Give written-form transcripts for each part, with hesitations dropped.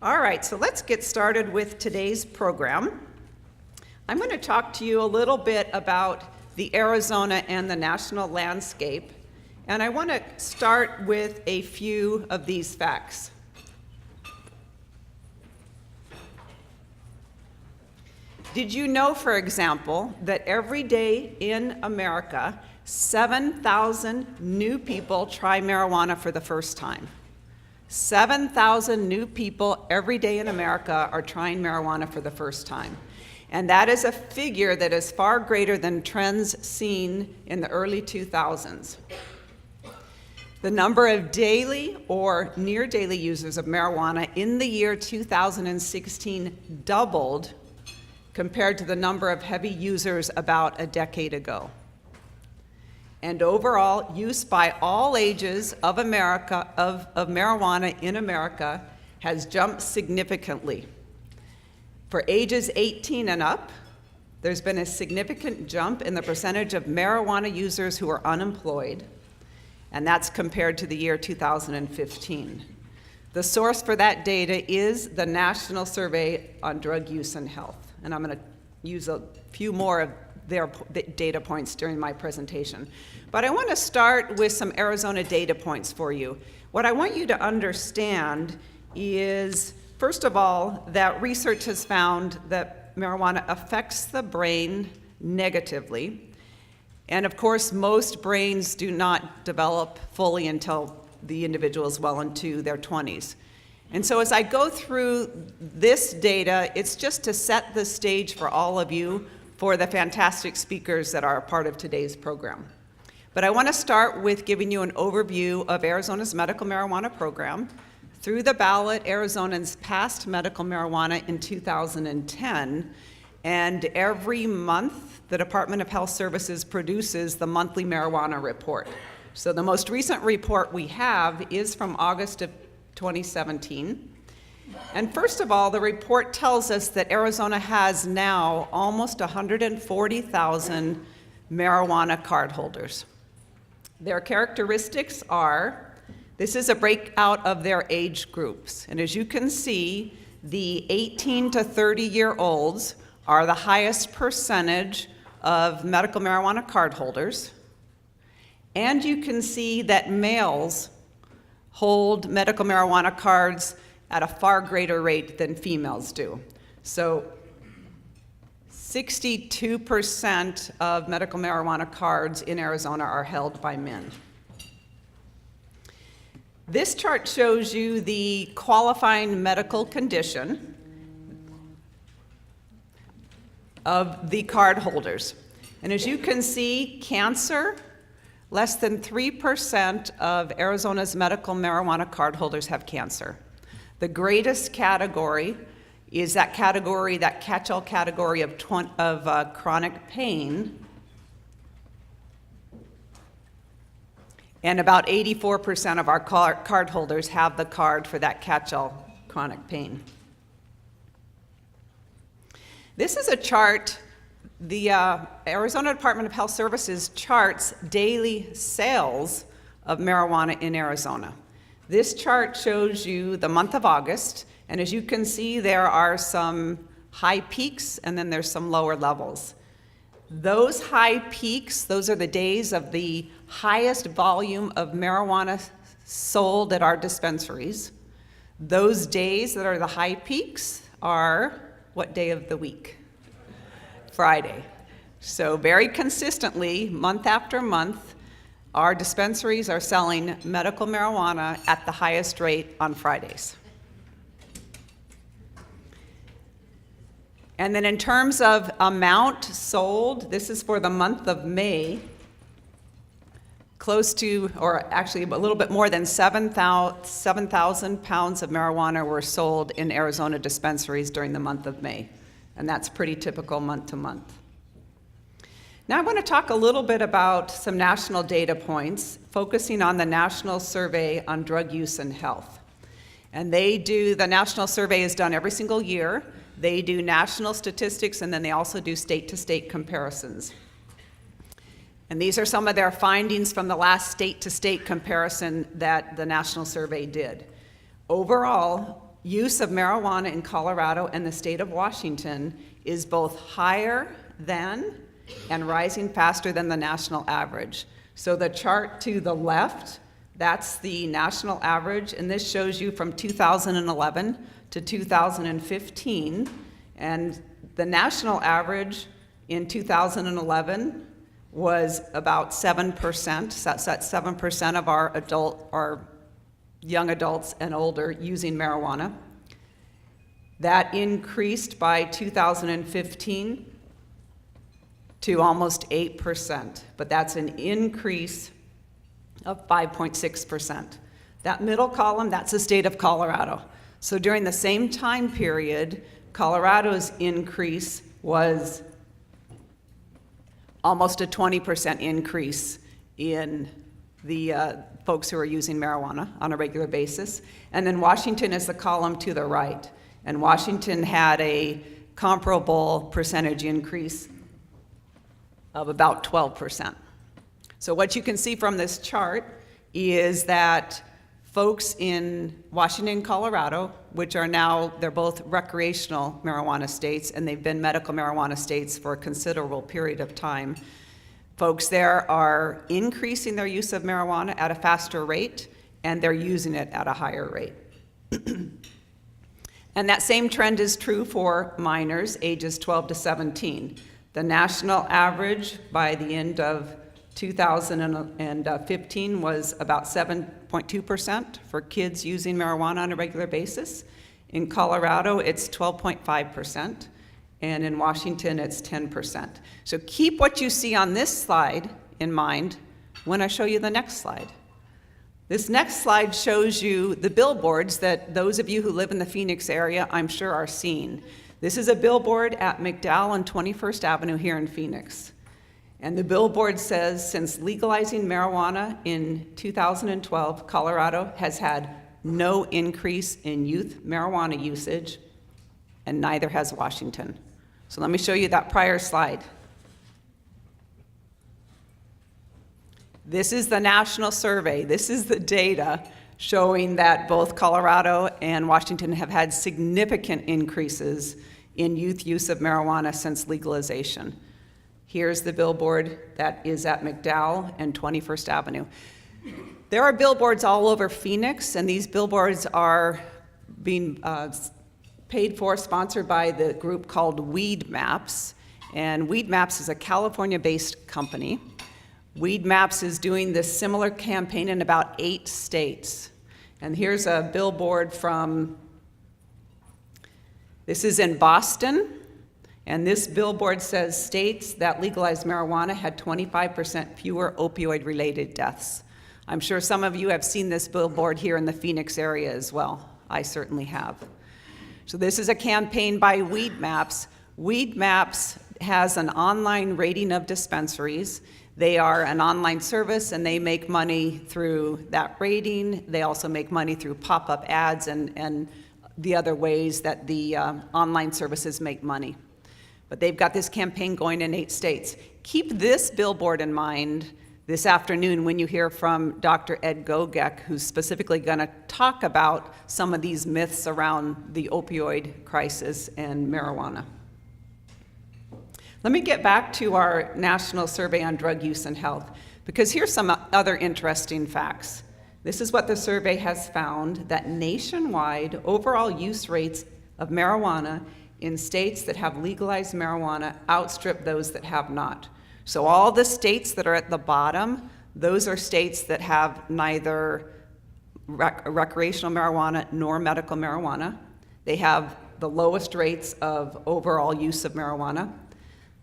All right, so let's get started with today's program. I'm going to talk to you a little bit about the Arizona and the national landscape, and I want to start with a few of these facts. Did you know, for example, that every day in America, 7,000 new people try marijuana for the first time? 7,000 new people every day in America are trying marijuana for the first time. And that is a figure that is far greater than trends seen in the early 2000s. The number of daily or near daily users of marijuana in the year 2016 doubled compared to the number of heavy users about a decade ago. And overall, use by all ages of America of marijuana in America has jumped significantly. For ages 18 and up, there's been a significant jump in the percentage of marijuana users who are unemployed, and that's compared to the year 2015. The source for that data is the National Survey on Drug Use and Health, and I'm going to use a few more of their data points during my presentation. But I want to start with some Arizona data points for you. What I want you to understand is, first of all, that research has found that marijuana affects the brain negatively. And of course, most brains do not develop fully until the individual is well into their 20s. And so as I go through this data, it's just to set the stage for all of you for the fantastic speakers that are a part of today's program. But I want to start with giving you an overview of Arizona's medical marijuana program. Through the ballot, Arizonans passed medical marijuana in 2010, and every month, the Department of Health Services produces the monthly marijuana report. So the most recent report we have is from August of 2017. And first of all, the report tells us that Arizona has now almost 140,000 marijuana card holders. Their characteristics are, this is a breakout of their age groups. And as you can see, the 18 to 30-year-olds are the highest percentage of medical marijuana card holders. And you can see that males hold medical marijuana cards at a far greater rate than females do. So 62% of medical marijuana cards in Arizona are held by men. This chart shows you the qualifying medical condition of the card holders. And as you can see, cancer, less than 3% of Arizona's medical marijuana card holders have cancer. The greatest category is that category, that catch-all category of chronic pain. And about 84% of our card holders have the card for that catch-all chronic pain. This is a chart. The Arizona Department of Health Services charts daily sales of marijuana in Arizona. This chart shows you the month of August, and as you can see, there are some high peaks and then there's some lower levels. Those high peaks, those are the days of the highest volume of marijuana sold at our dispensaries. Those days that are the high peaks are what day of the week? Friday. So very consistently, month after month, our dispensaries are selling medical marijuana at the highest rate on Fridays. And then in terms of amount sold, this is for the month of May, close to, or actually a little bit more than 7,000 pounds of marijuana were sold in Arizona dispensaries during the month of May. And that's pretty typical month to month. Now I want to talk a little bit about some national data points, focusing on the National Survey on Drug Use and Health. And the National Survey is done every single year. They do national statistics, and then they also do state-to-state comparisons. And these are some of their findings from the last state-to-state comparison that the National Survey did. Overall, use of marijuana in Colorado and the state of Washington is both higher than and rising faster than the national average. So the chart to the left, that's the national average, and this shows you from 2011 to 2015. And the national average in 2011 was about 7%. So that's 7% of our young adults and older using marijuana. That increased by 2015 to almost 8%, but that's an increase of 5.6%. That middle column, that's the state of Colorado. So during the same time period, Colorado's increase was almost a 20% increase in the folks who are using marijuana on a regular basis. And then Washington is the column to the right. And Washington had a comparable percentage increase of about 12%. So what you can see from this chart is that folks in Washington and Colorado, which are now, they're both recreational marijuana states, and they've been medical marijuana states for a considerable period of time, folks there are increasing their use of marijuana at a faster rate, and they're using it at a higher rate. And that same trend is true for minors ages 12 to 17. The national average by the end of 2015 was about 7.2% for kids using marijuana on a regular basis. In Colorado, it's 12.5%, and in Washington, it's 10%. So keep what you see on this slide in mind when I show you the next slide. This next slide shows you the billboards that those of you who live in the Phoenix area, I'm sure, are seeing. This is a billboard at McDowell and 21st Avenue here in Phoenix. And the billboard says, since legalizing marijuana in 2012, Colorado has had no increase in youth marijuana usage, and neither has Washington. So let me show you that prior slide. This is the national survey. This is the data showing that both Colorado and Washington have had significant increases in youth use of marijuana since legalization. Here's the billboard that is at McDowell and 21st Avenue. There are billboards all over Phoenix, and these billboards are being paid for, sponsored by the group called Weed Maps. And Weed Maps is a California-based company. Weed Maps is doing this similar campaign in about 8 states. And here's a billboard from, this is in Boston, and this billboard says states that legalized marijuana had 25% fewer opioid-related deaths. I'm sure some of you have seen this billboard here in the Phoenix area as well. I certainly have. So this is a campaign by Weed Maps. Weed Maps has an online rating of dispensaries. They are an online service, and they make money through that rating. They also make money through pop-up ads and the other ways that the online services make money. But they've got this campaign going in 8 states. Keep this billboard in mind this afternoon when you hear from Dr. Ed Gogek, who's specifically going to talk about some of these myths around the opioid crisis and marijuana. Let me get back to our national survey on drug use and health, because here's some other interesting facts. This is what the survey has found, that nationwide overall use rates of marijuana in states that have legalized marijuana outstrip those that have not. So all the states that are at the bottom, those are states that have neither recreational marijuana nor medical marijuana. They have the lowest rates of overall use of marijuana.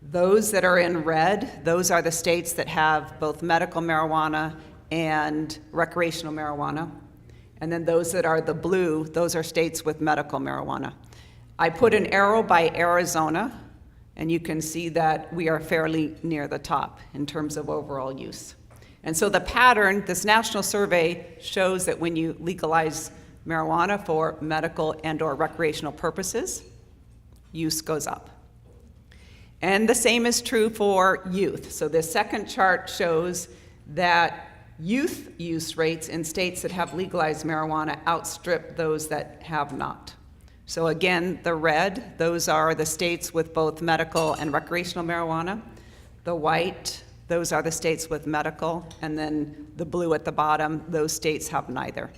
Those that are in red, those are the states that have both medical marijuana and recreational marijuana. And then those that are the blue, those are states with medical marijuana. I put an arrow by Arizona, and you can see that we are fairly near the top in terms of overall use. And so the pattern, this national survey shows that when you legalize marijuana for medical and or recreational purposes, use goes up. And the same is true for youth. So the second chart shows that youth use rates in states that have legalized marijuana outstrip those that have not. So again, the red, those are the states with both medical and recreational marijuana. The white, those are the states with medical, and then the blue at the bottom, those states have neither.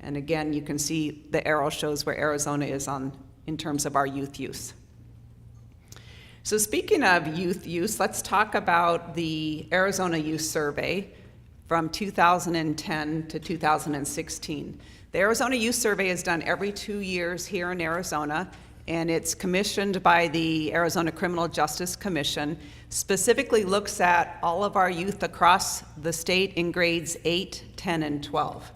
And again, you can see the arrow shows where Arizona is in terms of our youth use. So speaking of youth use, let's talk about the Arizona Youth Survey from 2010 to 2016. The Arizona Youth Survey is done every 2 years here in Arizona, and it's commissioned by the Arizona Criminal Justice Commission, specifically looks at all of our youth across the state in grades 8, 10, and 12.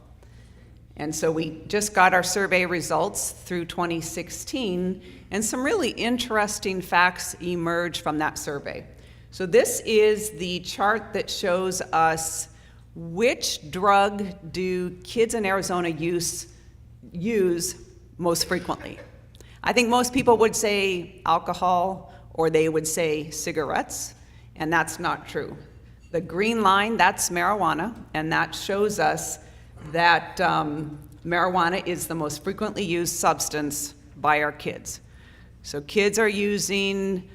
And so we just got our survey results through 2016, and some really interesting facts emerged from that survey. So this is the chart that shows us which drug do kids in Arizona use most frequently. I think most people would say alcohol, or they would say cigarettes, and that's not true. The green line, that's marijuana, and that shows us that marijuana is the most frequently used substance by our kids. So kids are using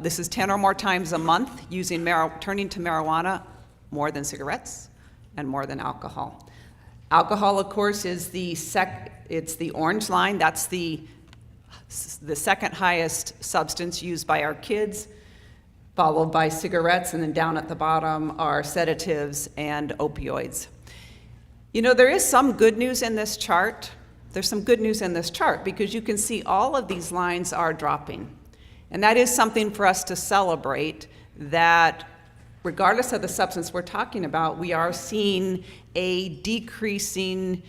this is 10 or more times a month using turning to marijuana more than cigarettes and more than alcohol. Alcohol, of course, is it's the orange line. That's the second highest substance used by our kids, followed by cigarettes, and then down at the bottom are sedatives and opioids. You know, there is some good news in this chart. There's some good news in this chart because you can see all of these lines are dropping. And that is something for us to celebrate, that regardless of the substance we're talking about, we are seeing a decreasing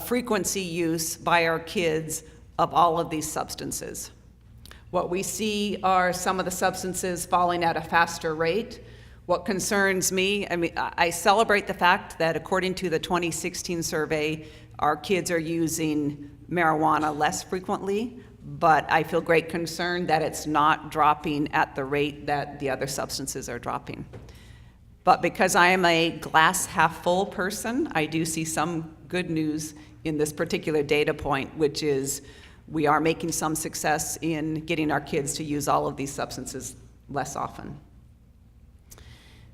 frequency use by our kids of all of these substances. What we see are some of the substances falling at a faster rate. What concerns me, I celebrate the fact that according to the 2016 survey, our kids are using marijuana less frequently, but I feel great concern that it's not dropping at the rate that the other substances are dropping. But because I am a glass half full person, I do see some good news in this particular data point, which is we are making some success in getting our kids to use all of these substances less often.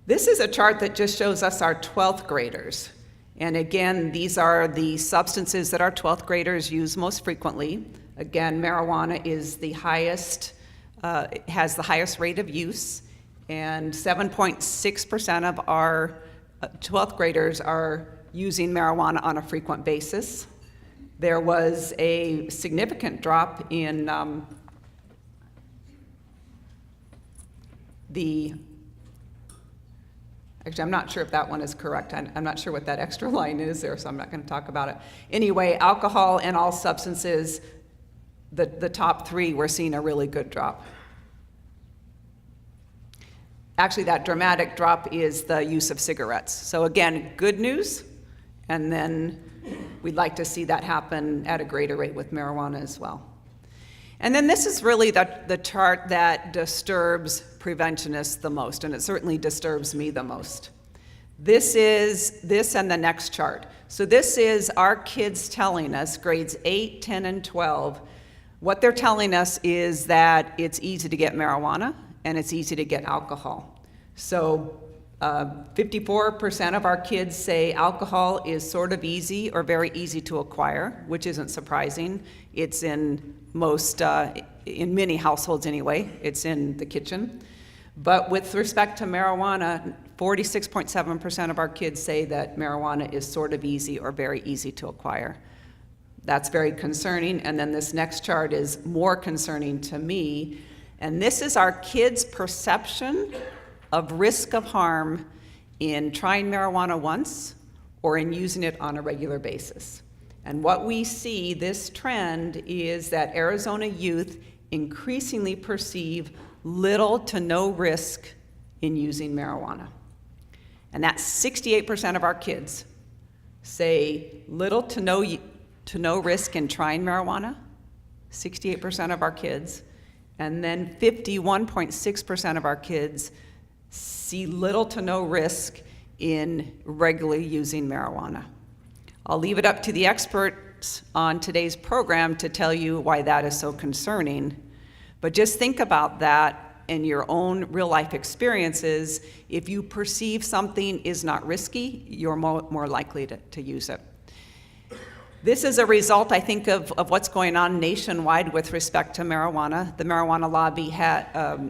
This is a chart that just shows us our 12th graders. And again, these are the substances that our 12th graders use most frequently. Again, marijuana is the highest, has the highest rate of use, and 7.6% of our 12th graders are using marijuana on a frequent basis. There was a significant drop in actually, I'm not sure if that one is correct. I'm not sure what that extra line is there, so I'm not going to talk about it. Anyway, alcohol and all substances, the top three, we're seeing a really good drop. Actually, that dramatic drop is the use of cigarettes. So again, good news, and then we'd like to see that happen at a greater rate with marijuana as well. And then this is really the chart that disturbs preventionists the most, and it certainly disturbs me the most. This and the next chart. So this is our kids telling us, grades 8, 10, and 12, what they're telling us is that it's easy to get marijuana and it's easy to get alcohol. So 54% of our kids say alcohol is sort of easy or very easy to acquire, which isn't surprising. It's in in many households anyway, it's in the kitchen. But with respect to marijuana, 46.7% of our kids say that marijuana is sort of easy or very easy to acquire. That's very concerning. And then this next chart is more concerning to me. And this is our kids' perception of risk of harm in trying marijuana once or in using it on a regular basis. And what we see, this trend, is that Arizona youth increasingly perceive little to no risk in using marijuana. And that's 68% of our kids say little to no risk in trying marijuana, 68% of our kids. And then 51.6% of our kids see little to no risk in regularly using marijuana. I'll leave it up to the experts on today's program to tell you why that is so concerning. But just think about that in your own real life experiences. If you perceive something is not risky, you're more likely to use it. This is a result, I think, of what's going on nationwide with respect to marijuana. The marijuana lobby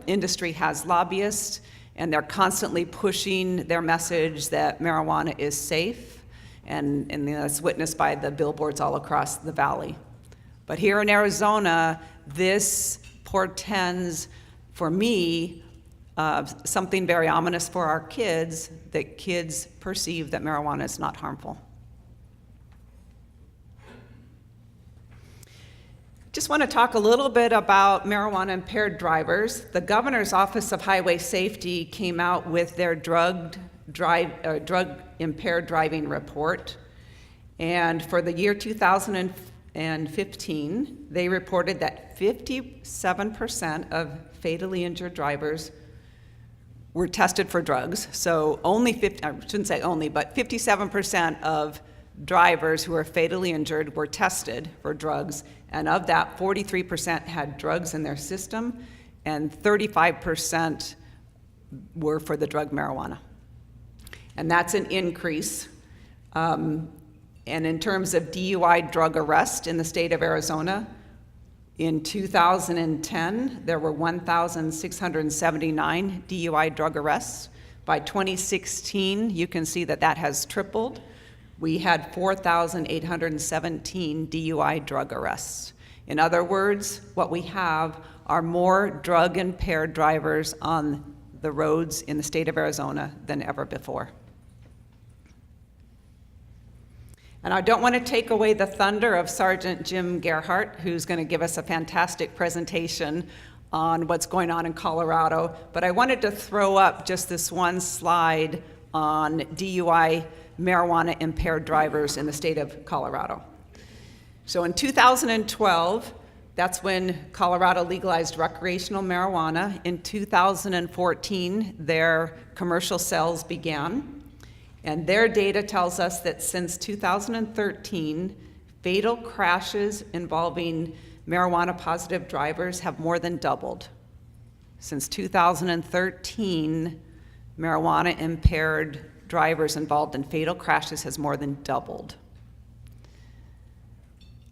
industry has lobbyists, and they're constantly pushing their message that marijuana is safe, and that's witnessed by the billboards all across the valley. But here in Arizona, this portends, for me, something very ominous for our kids, that kids perceive that marijuana is not harmful. Just want to talk a little bit about marijuana-impaired drivers. The Governor's Office of Highway Safety came out with their drug-impaired driving report. And for the year 2015, they reported that 57% of fatally injured drivers were tested for drugs. So only 57% of drivers who were fatally injured were tested for drugs, and of that, 43% had drugs in their system, and 35% were for the drug marijuana. And that's an increase. And in terms of DUI drug arrest in the state of Arizona, in 2010, there were 1,679 DUI drug arrests. By 2016, you can see that that has tripled. We had 4,817 DUI drug arrests. In other words, what we have are more drug-impaired drivers on the roads in the state of Arizona than ever before. And I don't want to take away the thunder of Sergeant Jim Gerhardt, who's going to give us a fantastic presentation on what's going on in Colorado, but I wanted to throw up just this one slide on DUI marijuana-impaired drivers in the state of Colorado. So in 2012, that's when Colorado legalized recreational marijuana. In 2014, their commercial sales began. And their data tells us that since 2013, fatal crashes involving marijuana-positive drivers have more than doubled. Since 2013, marijuana-impaired drivers involved in fatal crashes has more than doubled.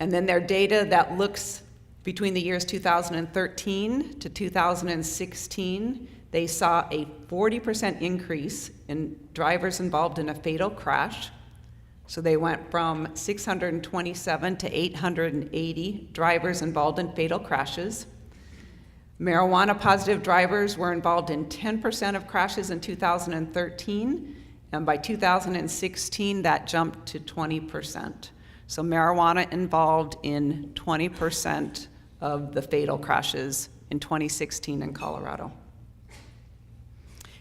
And then their data that looks between the years 2013 to 2016, they saw a 40% increase in drivers involved in a fatal crash. So they went from 627 to 880 drivers involved in fatal crashes. Marijuana-positive drivers were involved in 10% of crashes in 2013, and by 2016, that jumped to 20%. So marijuana involved in 20% of the fatal crashes in 2016 in Colorado.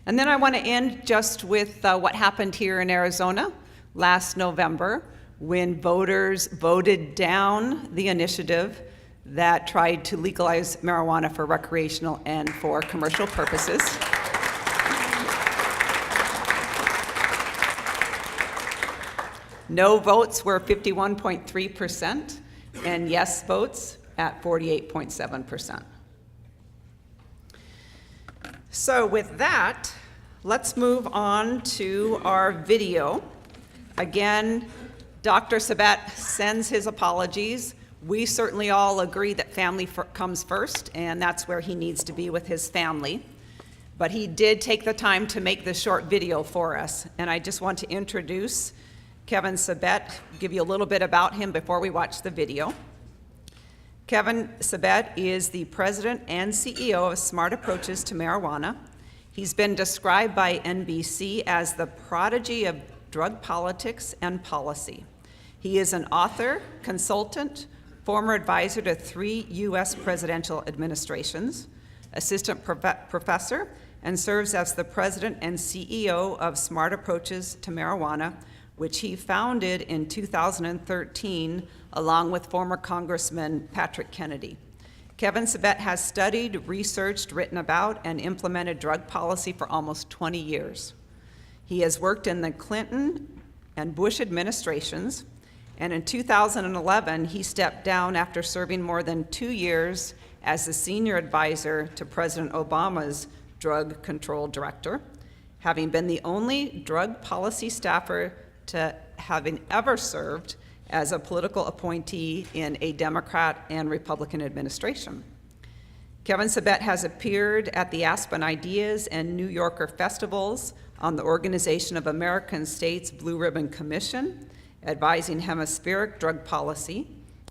And then I want to end just with what happened here in Arizona last November when voters voted down the initiative that tried to legalize marijuana for recreational and for commercial purposes. No votes were 51.3%, and yes votes at 48.7%. So with that, let's move on to our video. Again, Dr. Sabat sends his apologies. We certainly all agree that family comes first, and that's where he needs to be with his family. But he did take the time to make this short video for us, and I just want to introduce Kevin Sabat, give you a little bit about him before we watch the video. Kevin Sabat is the president and CEO of Smart Approaches to Marijuana. He's been described by NBC as the prodigy of drug politics and policy. He is an author, consultant, former advisor to 3 U.S. presidential administrations, assistant professor, and serves as the president and CEO of Smart Approaches to Marijuana, which he founded in 2013 along with former Congressman Patrick Kennedy. Kevin Sabat has studied, researched, written about, and implemented drug policy for almost 20 years. He has worked in the Clinton and Bush administrations, and in 2011, he stepped down after serving more than 2 years as the senior advisor to President Obama's drug control director, having been the only drug policy staffer to having ever served as a political appointee in a Democrat and Republican administration. Kevin Sabet has appeared at the Aspen Ideas and New Yorker festivals, on the Organization of American States Blue Ribbon Commission, advising hemispheric drug policy,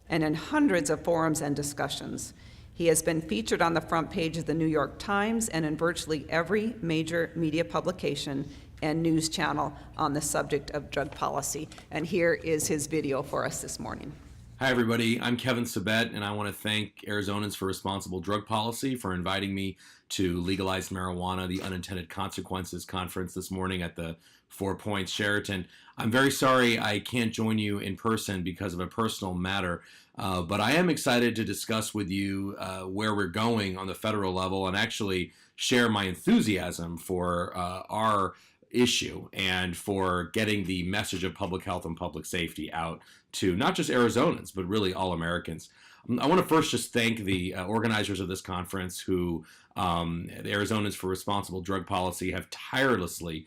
and in hundreds of forums and discussions. He has been featured on the front page of the New York Times and in virtually every major media publication and news channel on the subject of drug policy. And here is his video for us this morning. Hi everybody, I'm Kevin Sabet, and I want to thank Arizonans for Responsible Drug Policy for inviting me to Legalized Marijuana, the Unintended Consequences Conference this morning at the 4 Points Sheraton. I'm very sorry I can't join you in person because of a personal matter, but I am excited to discuss with you where we're going on the federal level and actually share my enthusiasm for our issue and for getting the message of public health and public safety out to not just Arizonans, but really all Americans. I want to first just thank the organizers of this conference who, the Arizonans for Responsible Drug Policy, have tirelessly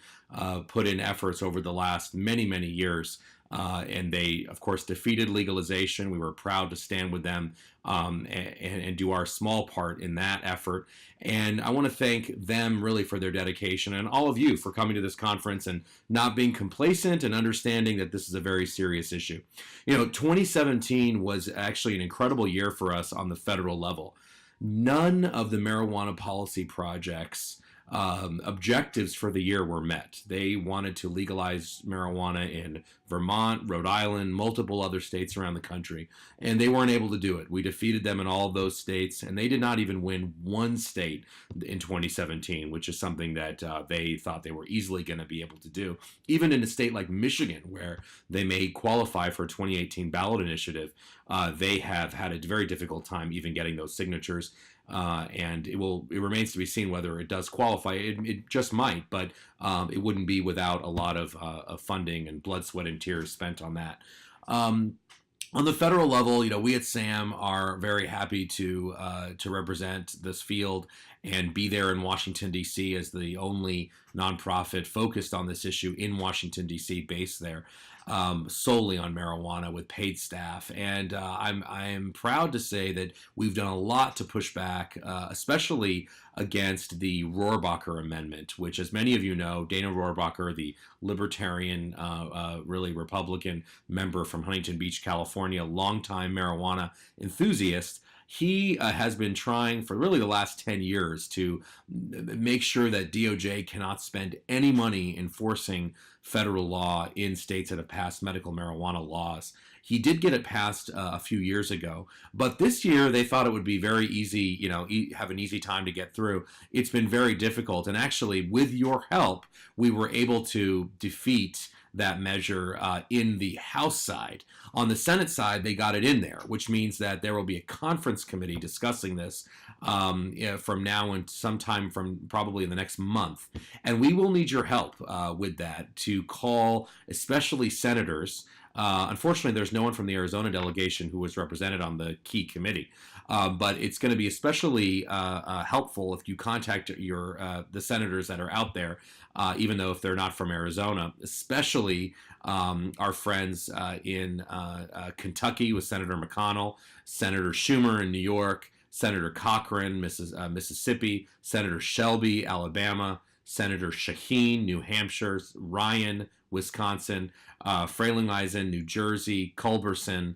put in efforts over the last many, many years. And they, of course, defeated legalization. We were proud to stand with them and do our small part in that effort. And I want to thank them really for their dedication, and all of you for coming to this conference and not being complacent and understanding that this is a very serious issue. You know, 2017 was actually an incredible year for us on the federal level. None of the marijuana policy projects objectives for the year were met. They wanted to legalize marijuana in Vermont, Rhode Island, multiple other states around the country, and they weren't able to do it. We defeated them in all of those states, and they did not even win one state in 2017, which is something that they thought they were easily going to be able to do. Even in a state like Michigan, where they may qualify for a 2018 ballot initiative, they have had a very difficult time even getting those signatures. And it remains to be seen whether it does qualify. It just might, but it wouldn't be without a lot of funding and blood, sweat, and tears spent on that. On the federal level, you know, we at SAM are very happy to represent this field and be there in Washington, D.C. as the only nonprofit focused on this issue in Washington, D.C., based there solely on marijuana with paid staff. And I am proud to say that we've done a lot to push back, especially against the Rohrabacher Amendment, which, as many of you know, Dana Rohrabacher, the libertarian, really Republican member from Huntington Beach, California, longtime marijuana enthusiast, he has been trying for really the last 10 years to make sure that DOJ cannot spend any money enforcing federal law in states that have passed medical marijuana laws. He did get it passed a few years ago, but this year they thought it would be very easy, you know, have an easy time to get through. It's been very difficult, and actually, with your help, we were able to defeat that measure in the House side. On the Senate side, they got it in there, which means that there will be a conference committee discussing this from now and sometime from probably in the next month. And we will need your help with that to call, especially senators. Unfortunately, there's no one from the Arizona delegation who was represented on the key committee. But it's going to be especially helpful if you contact the senators that are out there, even though if they're not from Arizona, especially our friends in Kentucky with Senator McConnell, Senator Schumer in New York, Senator Cochran, Mississippi, Senator Shelby, Alabama, Senator Shaheen, New Hampshire, Ryan, Wisconsin, Frelinghuysen, New Jersey, Culberson,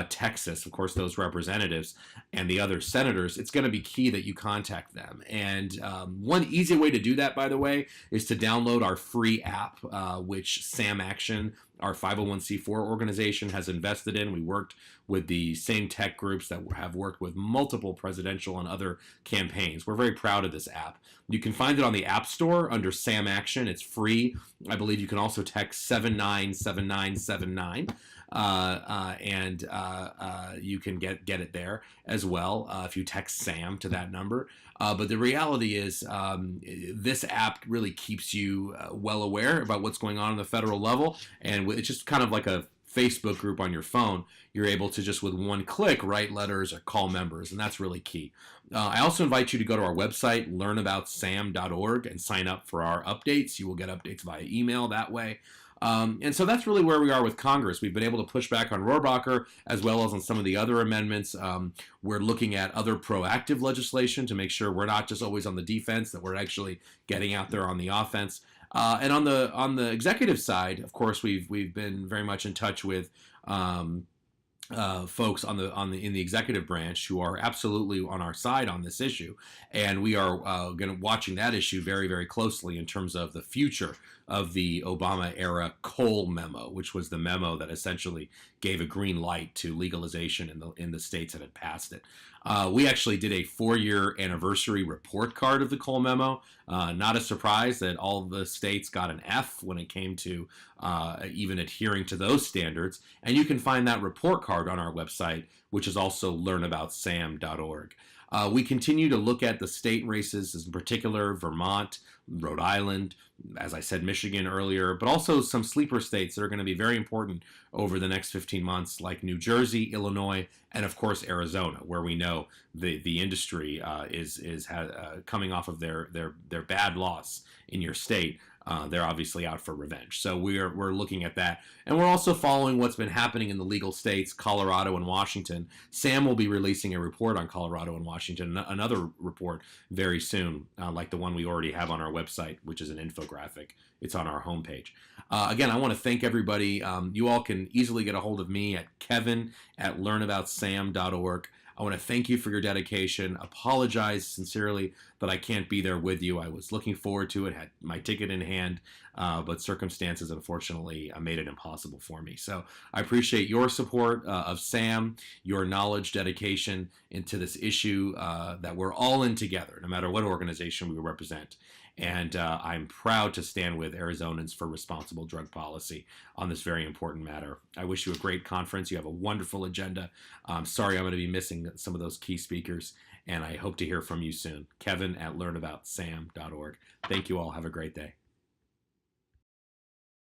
Texas, of course, those representatives, and the other senators. It's going to be key that you contact them. And one easy way to do that, by the way, is to download our free app, which Sam Action, our 501c4 organization, has invested in. We worked with the same tech groups that have worked with multiple presidential and other campaigns. We're very proud of this app. You can find it on the App Store under Sam Action. It's free. I believe you can also text 797979. and you can get it there as well if you text Sam to that number. But the reality is, this app really keeps you well aware about what's going on the federal level, and it's just kind of like a Facebook group on your phone. You're able to just with one click write letters or call members, and that's really key. I also invite you to go to our website, learnaboutsam.org, and sign up for our updates. You will get updates via email that way. And so that's really where we are with Congress. We've been able to push back on Rohrabacher as well as on some of the other amendments. We're looking at other proactive legislation to make sure we're not just always on the defense, that we're actually getting out there on the offense. And on the executive side, of course, we've been very much in touch with folks in the executive branch who are absolutely on our side on this issue, and we are watching that issue very, very closely in terms of the future of the Obama era Cole memo, which was the memo that essentially gave a green light to legalization in the states that had passed it. We actually did a 4-year anniversary report card of the Cole memo. Not a surprise that all of the states got an F when it came to even adhering to those standards. And you can find that report card on our website, which is also learnaboutsam.org. We continue to look at the state races, in particular Vermont, Rhode Island, as I said, Michigan earlier, but also some sleeper states that are going to be very important over the next 15 months, like New Jersey, Illinois, and of course Arizona, where we know the industry is coming off of their bad loss in your state. They're obviously out for revenge. So we're looking at that. And we're also following what's been happening in the legal states, Colorado and Washington. Sam will be releasing a report on Colorado and Washington, another report very soon, like the one we already have on our website, which is an infographic. It's on our homepage. Again, I want to thank everybody. You all can easily get a hold of me at kevin@learnaboutsam.org. I want to thank you for your dedication. Apologize sincerely that I can't be there with you. I was looking forward to it, had my ticket in hand, but circumstances, unfortunately, made it impossible for me. So I appreciate your support of Sam, your knowledge, dedication into this issue that we're all in together, no matter what organization we represent. And I'm proud to stand with Arizonans for responsible drug policy on this very important matter. I wish you a great conference. You have a wonderful agenda. I'm sorry I'm going to be missing some of those key speakers, and I hope to hear from you soon. Kevin@learnaboutsam.org. Thank you all. Have a great day.